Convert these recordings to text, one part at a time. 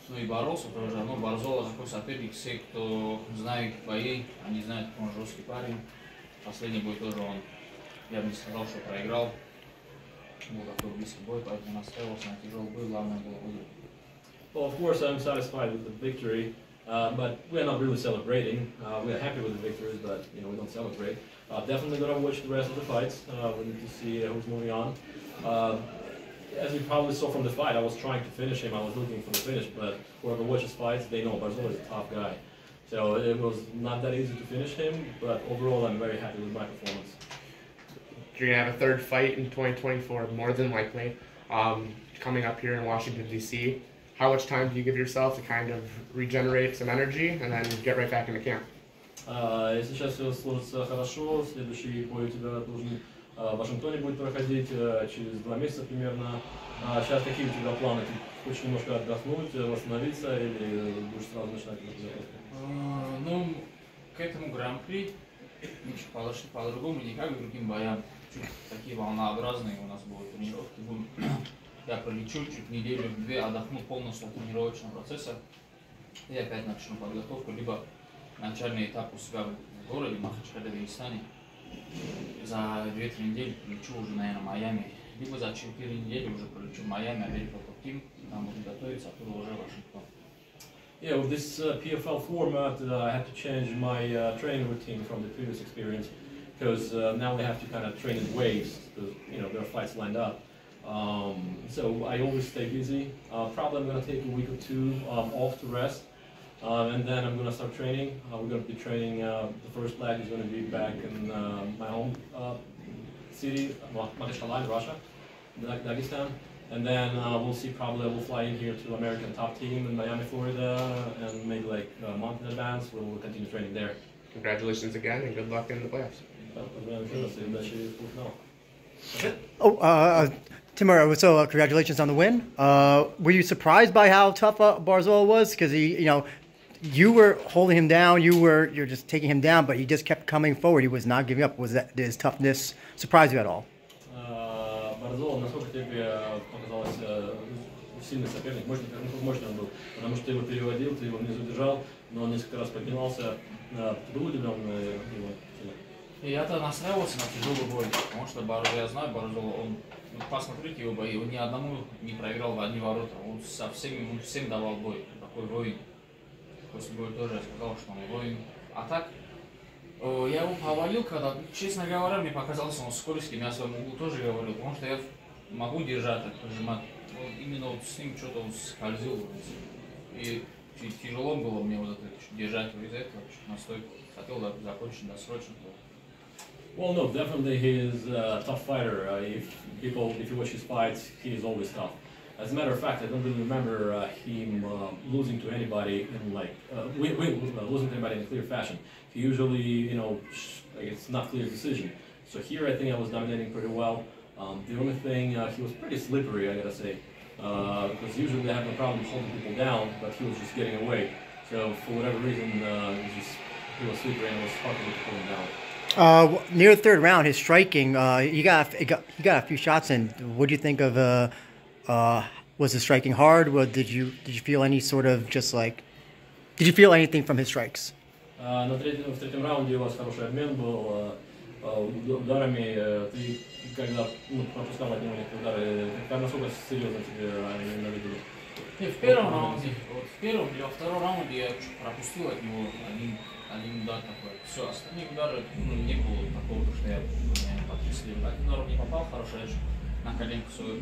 Ну и боролся тоже, но Барзола такой соперник, все, кто знает бои, они знают, что он жесткий парень. Последний бой тоже он, я бы не сказал, что проиграл. Был такой близкий бой, поэтому настраивался на тяжелый бой, главное было выиграть. Well, of course, I'm satisfied with the victory, but we're not really celebrating. We're happy with the victories, but we don't celebrate. Definitely gonna watch the rest of the fights. We need to see who's moving on. As you probably saw from the fight, I was trying to finish him. I was looking for the finish, but whoever watches fights, they know Barzola is a tough guy. So it was not that easy to finish him, but overall, I'm very happy with my performance. You're going to have a third fight in 2024, more than likely, coming up here in Washington, D.C. How much time do you give yourself to kind of regenerate some energy and then get right back into camp? Если сейчас все сложится хорошо, следующий бой у тебя должен в Вашингтоне будет проходить через 2 месяца примерно. Сейчас какие у тебя планы? Ты хочешь немножко отдохнуть, восстановиться или будешь сразу начинать подготовку? Ну, к этому гран-при мы подошли по-другому, не как к другим боям. Чуть такие волнообразные у нас будут тренировки. Я пролечу чуть неделю-две, отдохну полностью от тренировочного процесса и опять начну подготовку, либо начальный этап у себя в городе Махачкале, Дагестане. За 2-3 недели прилечу уже, наверное, в Майами, либо за 4 недели уже прилечу в Майами, Америка Топ-Тим, там буду готовиться, оттуда уже Вашингтон. Yeah, with this PFL format, I had to change my training routine from the previous experience because now we have to kind of train in waves because there are fights lined up. So I always stay busy. Probably I'm going to take a week or 2 off to rest, and then I'm going to start training. We're going to be training. The first leg is going to be back in my home city, Makhachkala, Russia, Dagestan. And then we'll see, probably we'll fly in here to American Top Team in Miami, Florida, and maybe like a month in advance we'll continue training there. Congratulations again and good luck in the playoffs. Timur, so congratulations on the win. Were you surprised by how tough Barzola was? Because you were holding him down, you're just taking him down, but he just kept coming forward. He was not giving up. Did his toughness surprise you at all? Барзола, насколько тебе показалось сильный соперник, мощный он был, потому что ты его переводил, ты его внизу держал, но он несколько раз поднимался. Ты был удивлен его силой? Я-то настраивался на тяжелый бой, потому что я знаю Барзола, он, посмотрите его бои, он ни одному не проиграл в одни ворота, он всем давал бой, такой воин. После боя тоже я сказал, что он воин. А так, я его повалил, когда, честно говоря, мне показалось, он скользкий, я своему углу тоже говорил, потому что я могу держать, так пожимать. Именно с ним что-то он скользил. И тяжело было мне вот это держать его из-за этого, настойку. Хотел закончить досрочно. Well, no, definitely he is a tough fighter. If you watch his fights, he is always tough. As a matter of fact, I don't really remember him losing to anybody in losing to anybody in a clear fashion. He usually, it's not clear decision. So here, I think I was dominating pretty well. The only thing, he was pretty slippery, I gotta say, because usually they have no problem holding people down, but he was just getting away. So for whatever reason, he was slippery and it was hard to pull him down. Near the third round, his striking, he got a few shots in. What do you think of? Was the striking hard? Did you feel any sort of did you feel anything from his strikes? В третьем раунде у вас хороший обмен был ударами. Ты когда пропускал от него некоторые удары, насколько серьезно тебе они навредили? В первом раунде, в первом или во втором раунде я пропустил от него один удар такой. Все, остальные удары не было такого, что я подписывал. Один удар не попал хорошо, я на коленку свою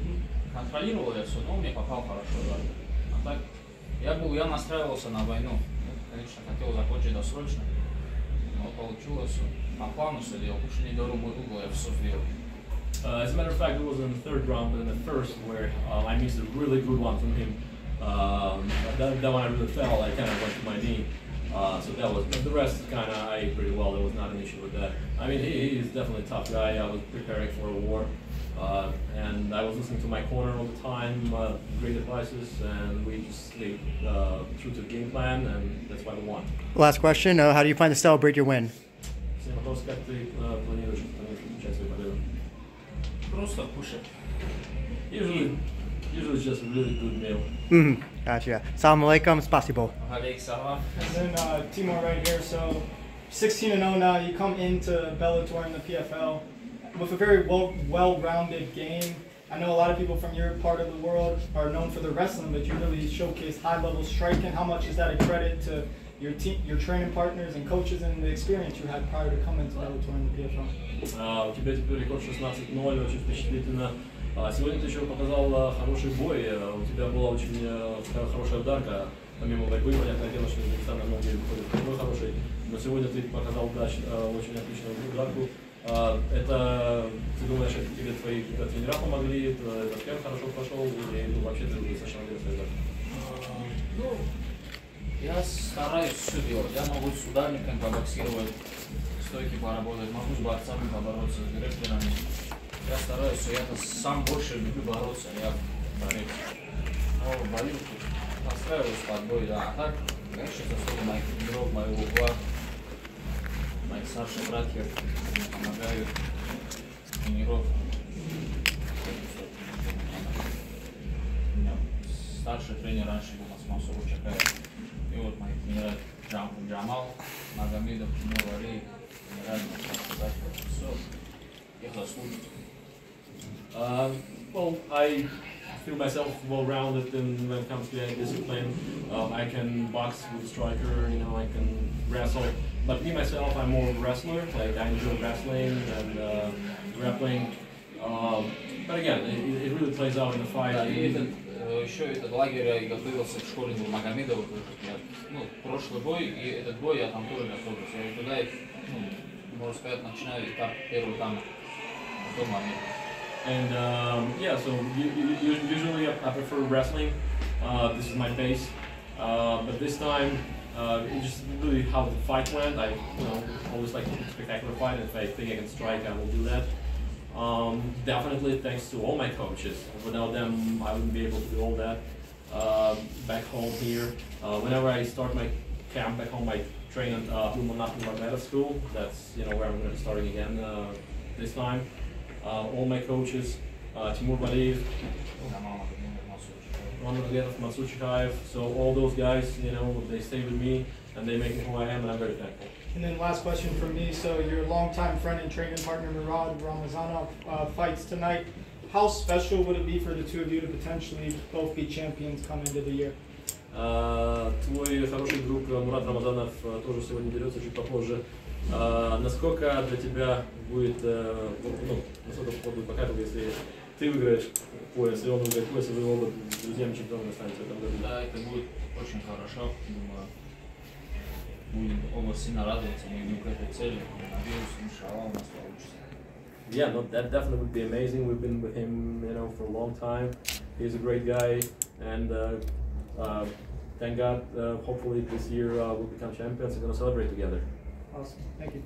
контролировал я все, но мне попал хорошо удар. А так, я настраивался на войну. Конечно, хотел закончить досрочно, но получилось по плану все делал, потому что не до угла я все сделал. As a matter of fact, it was in the third round, but in the first where I missed a really good one from him. That one I really fell, I kind of went to my knee. So that was, but the rest kind of I ate pretty well. There was not an issue with that. I mean, he is definitely a tough guy. I was preparing for a war, and I was listening to my corner all the time, great advices, and we just stayed true to the game plan, and that's why we won. Last question: how do you plan to celebrate your win? Просто push it. Usually usually it's just a really good meal. Mm-hmm. Gotcha. Assalamu alaikum. Spasibo. Alaikum salam. And then Timur right here. So 16-0 now. You come into Bellator in the PFL with a very well-rounded game. I know a lot of people from your part of the world are known for their wrestling, but you really showcase high-level striking. How much is that a credit to your team, your training partners and coaches, and the experience you had prior to coming to Bellator in the PFL? У тебя теперь рекорд 16-0, очень впечатлительно. Сегодня ты еще показал хороший бой, у тебя была очень хорошая ударка, помимо борьбы, понятное дело, что Узбекистан на многие выходят такой хороший, но сегодня ты показал очень отличную ударку. Это, ты думаешь, это тебе твои тренера помогли, этот кемп хорошо прошел, или вообще ты достаточно делаешь свою ударку? Ну, я стараюсь все делать. Я могу с ударниками побоксировать, стойки поработать, могу с борцами побороться, с грэпплерами. Я стараюсь, я-то сам больше люблю бороться, я борец. Но бою, настраиваюсь под бой, да. А так, конечно, это заслуга моих тренеров, моего угла, моих старших братьев, помогают, тренеров. У меня старший тренер раньше был Масмасов Чакаев. И вот мои тренера Джамал, Магомедов, Тимур Алиев, генеральный сказать, все, их заслуги. Well, I feel myself well-rounded when it comes to any discipline. I can box with striker, you know, I can wrestle. But me myself, I'm more of a wrestler. Like I enjoy wrestling and grappling. But again, it really plays out in the fight. Да, и еще этот лагерь я готовился в школе у Магомедова. Прошлый бой и этот бой я там тоже готовился. Я туда, можно сказать, начинаю этап первый там в том момент. And yeah, so usually I prefer wrestling. This is my base. But this time, it just really how the fight went. I always like a spectacular fight. If I think I can strike, I will do that. Definitely thanks to all my coaches. Without them, I wouldn't be able to do all that. Back home here, whenever I start my camp back home, I train at Barbera School. That's where I'm going to be starting again this time. All my coaches, Timur Khizriev, Khizriev, so all those guys, they stay with me and they make me who I am, and I'm very thankful. And then last question from me. So your longtime friend and training partner Murad Ramazanov fights tonight. How special would it be for the two of you to potentially both be champions come into the year? Твой хороший друг Мурат Рамазанов тоже сегодня дерется чуть попозже. Насколько для тебя будет, насколько будет показывать, если ты выиграешь пояс, и он выиграет пояс, и вы оба друзьями-чемпионами останетесь в этом году? Да, это будет очень хорошо. Думаю, будем оба сильно радоваться, мы идем к этой цели. Надеюсь, иншаллах, у нас получится. Yeah, no, that definitely would be amazing. We've been with him, for a long time. He's a great guy, and thank God, hopefully this year we'll become champions and going to celebrate together. Awesome. Thank you.